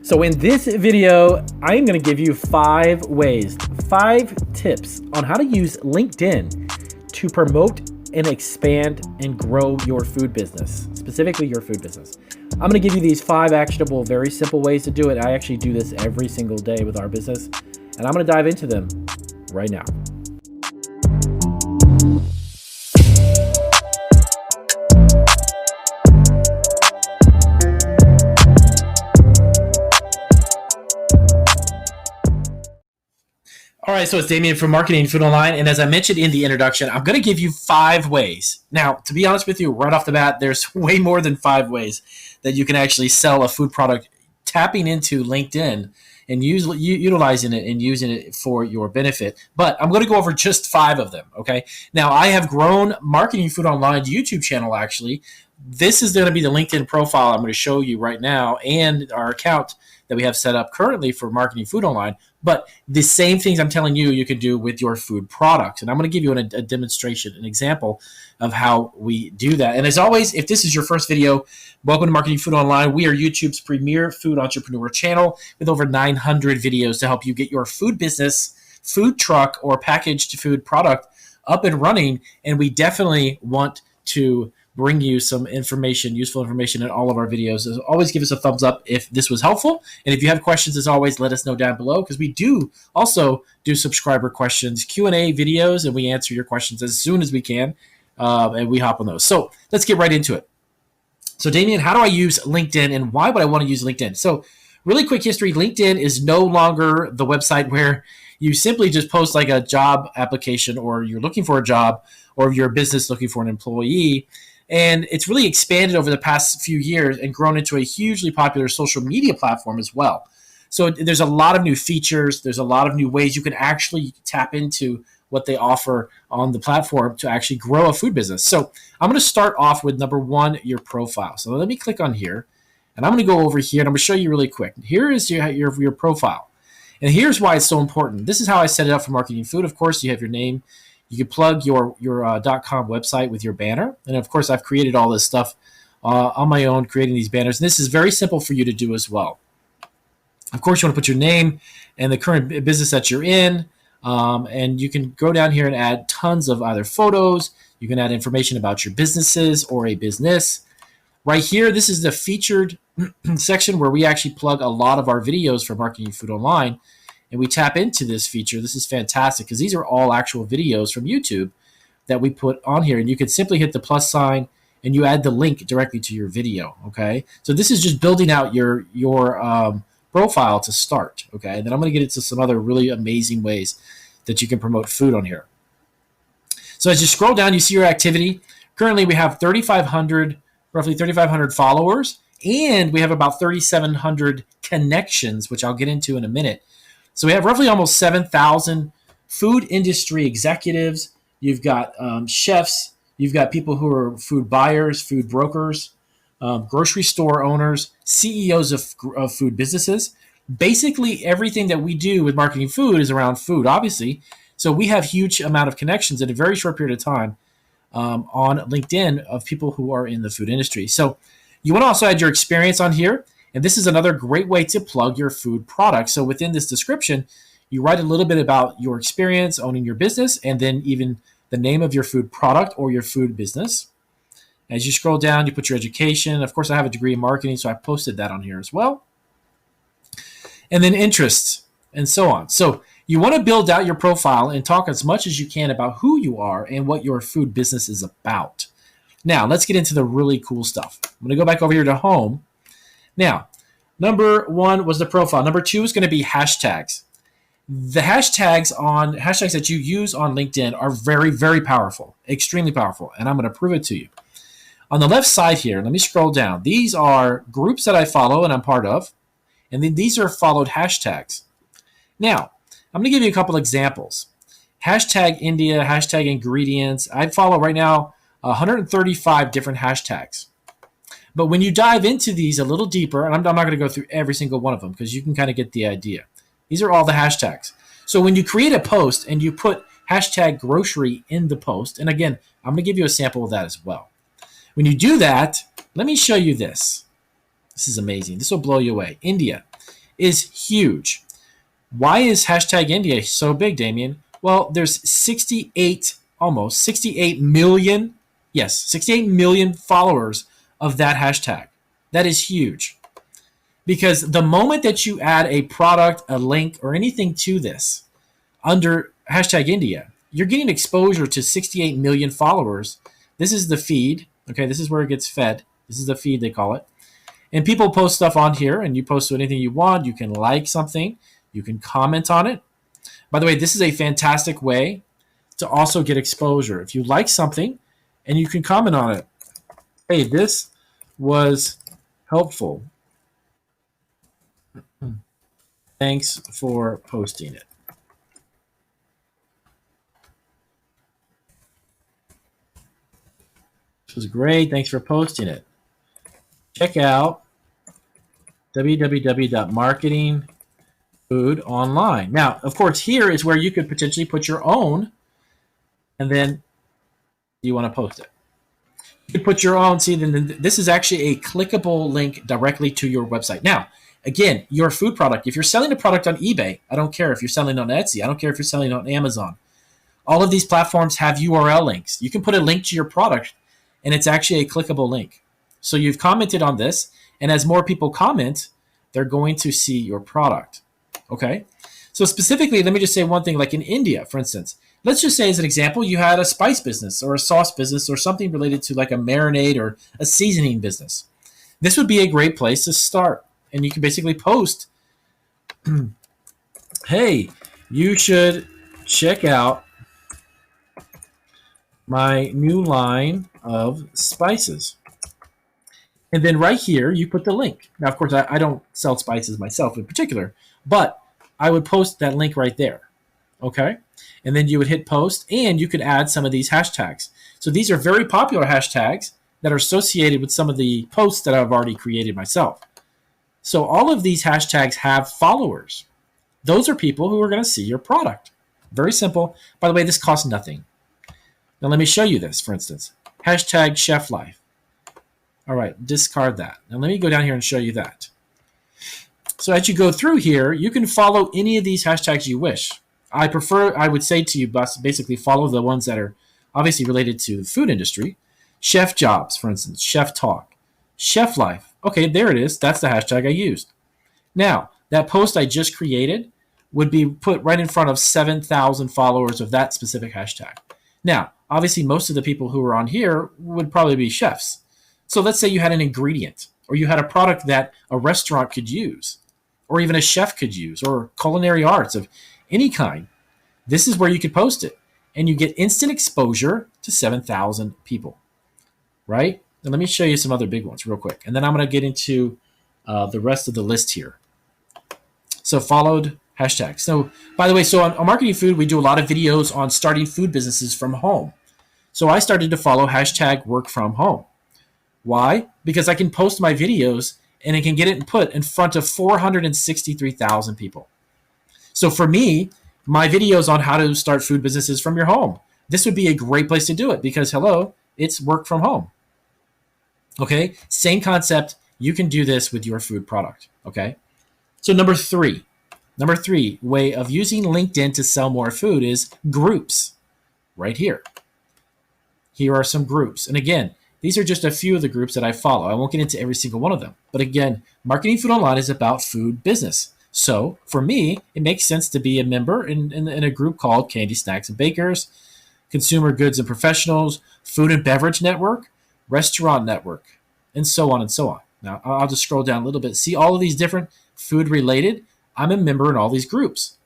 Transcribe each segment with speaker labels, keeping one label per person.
Speaker 1: So in this video, I am going to give you 5 ways, 5 tips on how to use LinkedIn to promote and expand and grow your food business, specifically your food business. I'm going to give you these 5 actionable, very simple ways to do it. I actually do this every single day with our business, and I'm going to dive into them right now. All right, so it's Damien from Marketing Food Online, and as I mentioned in the introduction, I'm going to give you 5 ways. Now, to be honest with you, right off the bat, there's way more than 5 ways that you can actually sell a food product tapping into LinkedIn and utilizing it and using it for your benefit. But I'm going to go over just 5 of them, okay? Now, I have grown Marketing Food Online YouTube channel, actually. This is going to be the LinkedIn profile I'm going to show you right now and our account that we have set up currently for Marketing Food Online. But the same things I'm telling you, you can do with your food products. And I'm going to give you a demonstration, an example of how we do that. And as always, if this is your first video, welcome to Marketing Food Online. We are YouTube's premier food entrepreneur channel with over 900 videos to help you get your food business, food truck, or packaged food product up and running. And we definitely want to bring you some information, useful information in all of our videos. As always, give us a thumbs up if this was helpful. And if you have questions, as always, let us know down below, because we do also do subscriber questions, Q&A videos, and we answer your questions as soon as we can, and we hop on those. So let's get right into it. So Damien, how do I use LinkedIn, and why would I want to use LinkedIn? So really quick history, LinkedIn is no longer the website where you simply just post like a job application, or you're looking for a job, or you're a business looking for an employee. And it's really expanded over the past few years and grown into a hugely popular social media platform as well. So there's a lot of new features. There's a lot of new ways you can actually tap into what they offer on the platform to actually grow a food business. So I'm going to start off with number 1, your profile. So let me click on here, and I'm going to go over here, and I'm going to show you really quick. Here is your profile. And here's why it's so important. This is how I set it up for Marketing Food. Of course, you have your name. You can plug your .com website with your banner. And of course, I've created all this stuff on my own, creating these banners. And this is very simple for you to do as well. Of course, you want to put your name and the current business that you're in. And you can go down here and add tons of either photos. You can add information about your businesses or a business. Right here, this is the featured section where we actually plug a lot of our videos for Marketing Food Online. And we tap into this feature. This is fantastic because these are all actual videos from YouTube that we put on here. And you can simply hit the plus sign and you add the link directly to your video, okay? So this is just building out your profile to start, okay? And then I'm going to get into some other really amazing ways that you can promote food on here. So as you scroll down, you see your activity. Currently, we have roughly 3,500 followers, and we have about 3,700 connections, which I'll get into in a minute. So we have roughly almost 7,000 food industry executives. You've got chefs. You've got people who are food buyers, food brokers, grocery store owners, CEOs of food businesses. Basically, everything that we do with Marketing Food is around food, obviously. So we have huge amount of connections in a very short period of time on LinkedIn of people who are in the food industry. So you want to also add your experience on here. And this is another great way to plug your food product. So within this description, you write a little bit about your experience owning your business, and then even the name of your food product or your food business. As you scroll down, you put your education. Of course, I have a degree in marketing, so I posted that on here as well. And then interests and so on. So you want to build out your profile and talk as much as you can about who you are and what your food business is about. Now, let's get into the really cool stuff. I'm going to go back over here to home. Now, number 1 was the profile. Number 2 is going to be hashtags. The hashtags that you use on LinkedIn are very, very powerful, extremely powerful, and I'm going to prove it to you. On the left side here, let me scroll down. These are groups that I follow and I'm part of, and then these are followed hashtags. Now, I'm going to give you a couple examples. Hashtag India, hashtag ingredients. I follow right now 135 different hashtags. But when you dive into these a little deeper, and I'm not going to go through every single one of them because you can kind of get the idea. These are all the hashtags. So when you create a post and you put hashtag grocery in the post, and again, I'm going to give you a sample of that as well. When you do that, let me show you this. This is amazing. This will blow you away. India is huge. Why is hashtag India so big, Damien? Well, there's 68 million, yes, 68 million followers of that hashtag. That is huge. Because the moment that you add a product, a link, or anything to this under hashtag India, you're getting exposure to 68 million followers. This is the feed. Okay, this is where it gets fed. This is the feed, they call it. And people post stuff on here, and you post anything you want. You can like something. You can comment on it. By the way, this is a fantastic way to also get exposure. If you like something and you can comment on it, hey, this was helpful. Thanks for posting it. This was great. Thanks for posting it. Check out www.marketingfoodonline. Now, of course, here is where you could potentially put your own, and then you want to post it. You could put your own. See, then this is actually a clickable link directly to your website. Now, again, your food product. If you're selling a product on eBay, I don't care if you're selling on Etsy. I don't care if you're selling on Amazon. All of these platforms have URL links. You can put a link to your product, and it's actually a clickable link. So you've commented on this, and as more people comment, they're going to see your product. Okay? So specifically, let me just say one thing. Like in India, for instance, let's just say as an example, you had a spice business or a sauce business or something related to like a marinade or a seasoning business. This would be a great place to start. And you can basically post, hey, you should check out my new line of spices. And then right here, you put the link. Now, of course, I don't sell spices myself in particular, but I would post that link right there. Okay? And then you would hit post, and you could add some of these hashtags. So these are very popular hashtags that are associated with some of the posts that I've already created myself. So all of these hashtags have followers. Those are people who are going to see your product. Very simple. By the way, this costs nothing. Now let me show you this, for instance. Hashtag Chef Life. All right, discard that. Now let me go down here and show you that. So as you go through here, you can follow any of these hashtags you wish. I would say to you, basically follow the ones that are obviously related to the food industry. Chef Jobs, for instance, Chef Talk, Chef Life. Okay, there it is. That's the hashtag I used. Now, that post I just created would be put right in front of 7,000 followers of that specific hashtag. Now, obviously, most of the people who are on here would probably be chefs. So let's say you had an ingredient, or you had a product that a restaurant could use, or even a chef could use, or culinary arts of any kind. This is where you could post it, and you get instant exposure to 7,000 people, right? And let me show you some other big ones real quick, and then I'm going to get into the rest of the list here. So followed hashtags. So by the way, so on Marketing Food, we do a lot of videos on starting food businesses from home. So I started to follow hashtag work from home. Why? Because I can post my videos and I can get it put in front of 463,000 people. So for me, my videos on how to start food businesses from your home, this would be a great place to do it because, hello, it's work from home. Okay? Same concept. You can do this with your food product. Okay? So number three way of using LinkedIn to sell more food is groups. Right here. Here are some groups. And again, these are just a few of the groups that I follow. I won't get into every single one of them. But again, Marketing Food Online is about food business. So for me, it makes sense to be a member in a group called Candy Snacks and Bakers, Consumer Goods and Professionals, Food and Beverage Network, Restaurant Network, and so on and so on. Now, I'll just scroll down a little bit. See all of these different food related. I'm a member in all these groups.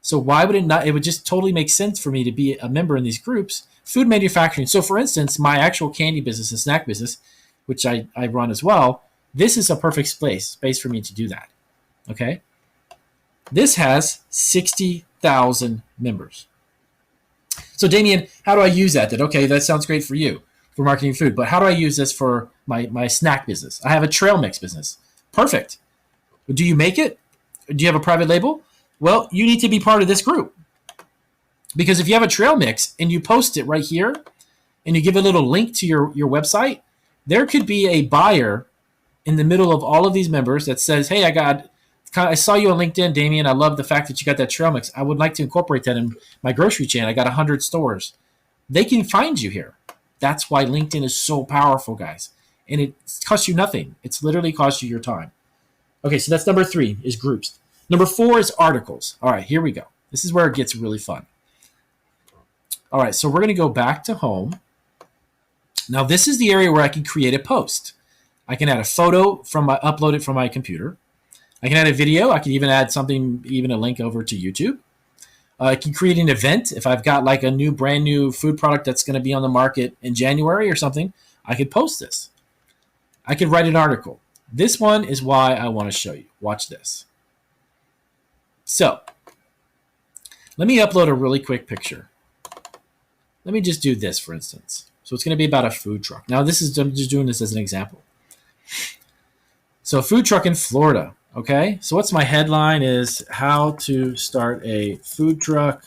Speaker 1: So why would it not? It would just totally make sense for me to be a member in these groups. Food manufacturing. So for instance, my actual candy business and snack business, which I run as well, this is a perfect space for me to do that. Okay? This has 60,000 members. So Damien, how do I use that? Okay, that sounds great for you, for marketing food, but how do I use this for my snack business? I have a trail mix business. Perfect. Do you make it? Do you have a private label? Well, you need to be part of this group. Because if you have a trail mix and you post it right here and you give a little link to your website, there could be a buyer in the middle of all of these members that says, hey, I saw you on LinkedIn, Damien. I love the fact that you got that trail mix. I would like to incorporate that in my grocery chain. I got 100 stores. They can find you here. That's why LinkedIn is so powerful, guys. And it costs you nothing. It's literally cost you your time. Okay, so that's number 3 is groups. Number 4 is articles. All right, here we go. This is where it gets really fun. All right, so we're going to go back to home. Now, this is the area where I can create a post. I can add a photo upload it from my computer. I can add a video. I can even add something, even a link over to YouTube. I can create an event. If I've got like a brand new food product that's going to be on the market in January or something, I could post this. I could write an article. This one is why I want to show you. Watch this. So, let me upload a really quick picture. Let me just do this, for instance. So it's going to be about a food truck. Now, I'm just doing this as an example. So, a food truck in Florida. Okay, so what's my headline is how to start a food truck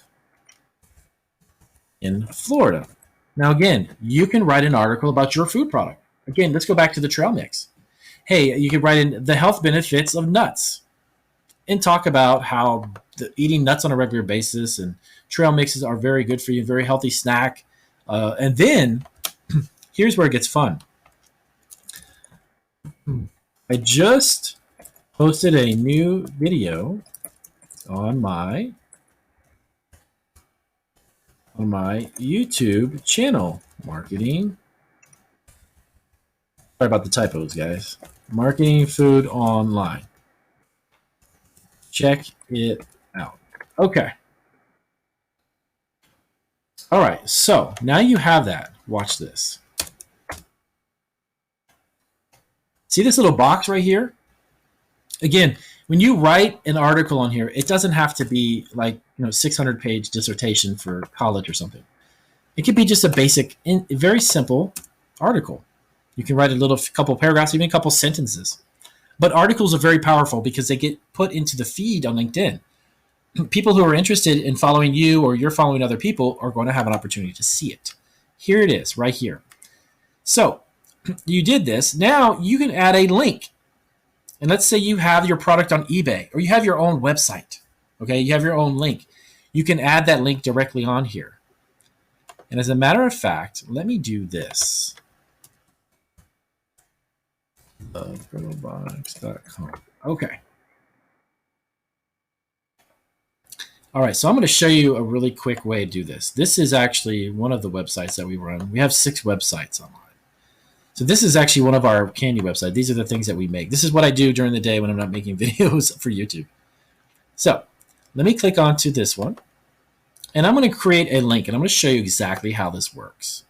Speaker 1: in Florida. Now, again, you can write an article about your food product. Again, let's go back to the trail mix. Hey, you could write in the health benefits of nuts and talk about how eating nuts on a regular basis and trail mixes are very good for you, very healthy snack. And then here's where it gets fun. I just posted a new video on my YouTube channel. Marketing. Sorry about the typos, guys. Marketing food online. Check it out. Okay. All right. So now you have that. Watch this. See this little box right here? Again, when you write an article on here, it doesn't have to be like 600-page dissertation for college or something. It could be just a basic, very simple article. You can write a couple paragraphs, even a couple sentences. But articles are very powerful because they get put into the feed on LinkedIn. People who are interested in following you or you're following other people are going to have an opportunity to see it. Here it is, right here. So you did this. Now you can add a link. And let's say you have your product on eBay or you have your own website. Okay, you have your own link. You can add that link directly on here. And as a matter of fact, let me do this. Robotics.com. Okay. All right, so I'm going to show you a really quick way to do this. This is actually one of the websites that we run. We have 6 websites online. So this is actually one of our candy websites. These are the things that we make. This is what I do during the day when I'm not making videos for YouTube. So let me click onto this one. And I'm going to create a link. And I'm going to show you exactly how this works.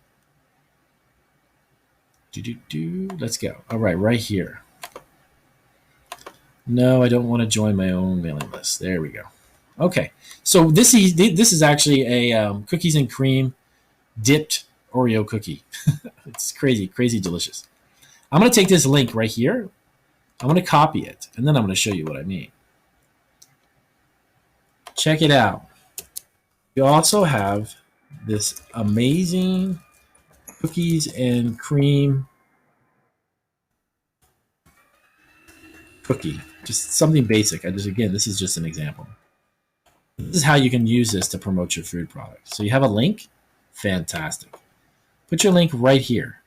Speaker 1: Let's go. All right, right here. No, I don't want to join my own mailing list. There we go. Okay, so this is actually a cookies and cream dipped Oreo cookie. It's crazy, crazy delicious. I'm going to take this link right here. I'm going to copy it, and then I'm going to show you what I mean. Check it out. You also have this amazing cookies and cream cookie. Just something basic. Again, this is just an example. This is how you can use this to promote your food product. So you have a link. Fantastic. Put your link right here.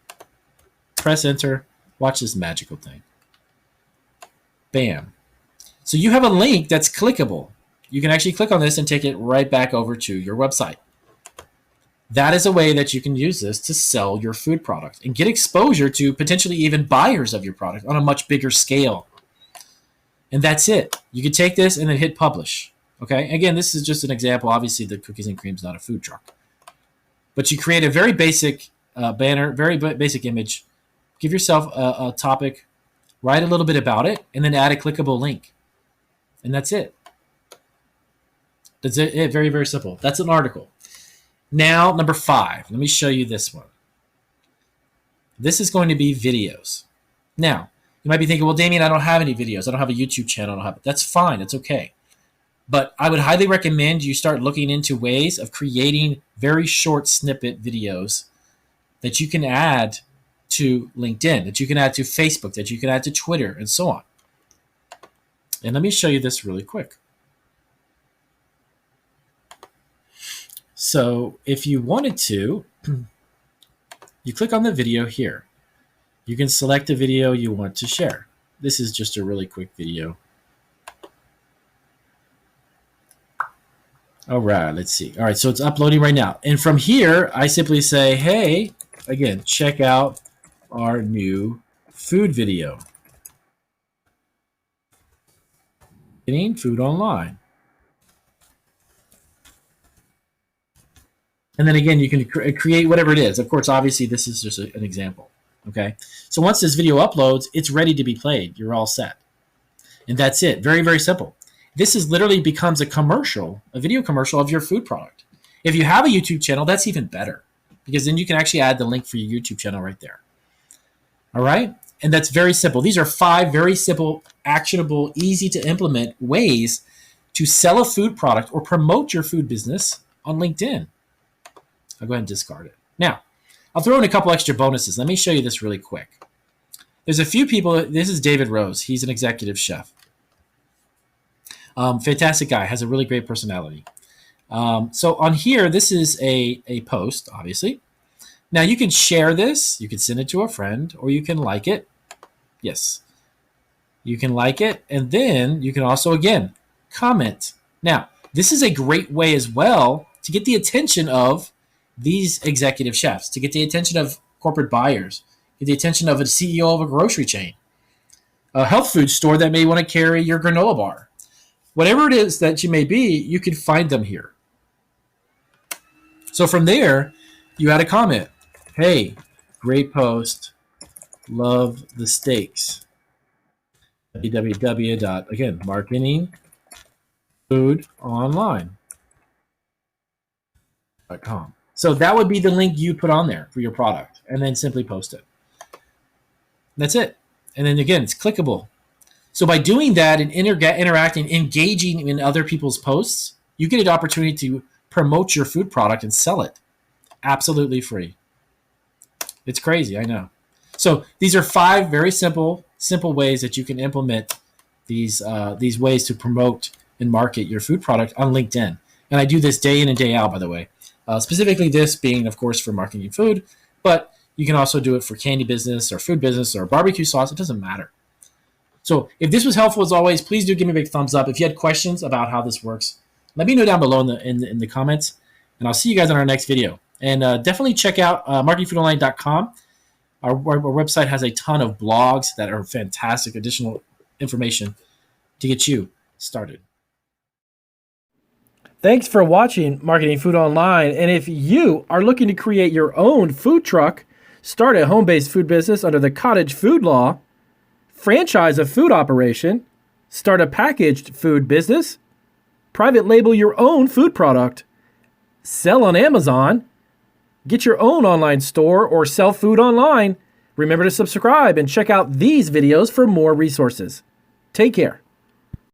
Speaker 1: Press enter. Watch this magical thing. Bam. So you have a link that's clickable. You can actually click on this and take it right back over to your website. That is a way that you can use this to sell your food product and get exposure to potentially even buyers of your product on a much bigger scale. And that's it. You can take this and then hit publish. Okay. Again, this is just an example. Obviously, the cookies and cream is not a food truck. But you create a very basic banner, very basic image. Give yourself a topic, write a little bit about it, and then add a clickable link. And that's it. That's it. Very, very simple. That's an article. Now, number 5. Let me show you this one. This is going to be videos. Now, you might be thinking, well, Damien, I don't have any videos. I don't have a YouTube channel. I don't have it. That's fine. It's okay. But I would highly recommend you start looking into ways of creating very short snippet videos that you can add to LinkedIn, that you can add to Facebook, that you can add to Twitter, and so on. And let me show you this really quick. So if you wanted to, you click on the video here. You can select a video you want to share. This is just a really quick video. All right, let's see. All right, so it's uploading right now. And from here, I simply say, hey, again, check out our new food video. Getting food online. And then again, you can create whatever it is. Of course, obviously, this is just an example. Okay, so once this video uploads, it's ready to be played. You're all set. And that's it. Very, very simple. This is literally becomes a commercial, a video commercial of your food product. If you have a YouTube channel, that's even better, because then you can actually add the link for your YouTube channel right there. All right, and that's very simple. These are 5 very simple, actionable, easy to implement ways to sell a food product or promote your food business on LinkedIn. I'll go ahead and discard it. Now, I'll throw in a couple extra bonuses. Let me show you this really quick. There's a few people. This is David Rose. He's an executive chef. Fantastic guy. Has a really great personality. So on here, this is a post, obviously. Now, you can share this. You can send it to a friend, or you can like it. Yes. You can like it, and then you can also, again, comment. Now, this is a great way as well to get the attention of these executive chefs, to get the attention of corporate buyers, get the attention of a CEO of a grocery chain, a health food store that may want to carry your granola bar. Whatever it is that you may be, you can find them here. So from there, you add a comment. Hey, great post. Love the steaks. www. Again, marketingfoodonline.com. So that would be the link you put on there for your product, and then simply post it. That's it. And then again, it's clickable. So by doing that and interacting, engaging in other people's posts, you get an opportunity to promote your food product and sell it absolutely free. It's crazy, I know. So these are 5 very simple ways that you can implement these ways to promote and market your food product on LinkedIn. And I do this day in and day out, by the way. Specifically this being, of course, for marketing food, but you can also do it for candy business or food business or barbecue sauce. It doesn't matter. So if this was helpful, as always, please do give me a big thumbs up. If you had questions about how this works, let me know down below in the comments, and I'll see you guys on our next video. And definitely check out marketingfoodonline.com. Our website has a ton of blogs that are fantastic, additional information to get you started.
Speaker 2: Thanks for watching Marketing Food Online. And if you are looking to create your own food truck, start a home-based food business under the cottage food law, franchise a food operation, start a packaged food business, private label your own food product, sell on Amazon, get your own online store, or sell food online, remember to subscribe and check out these videos for more resources. Take care.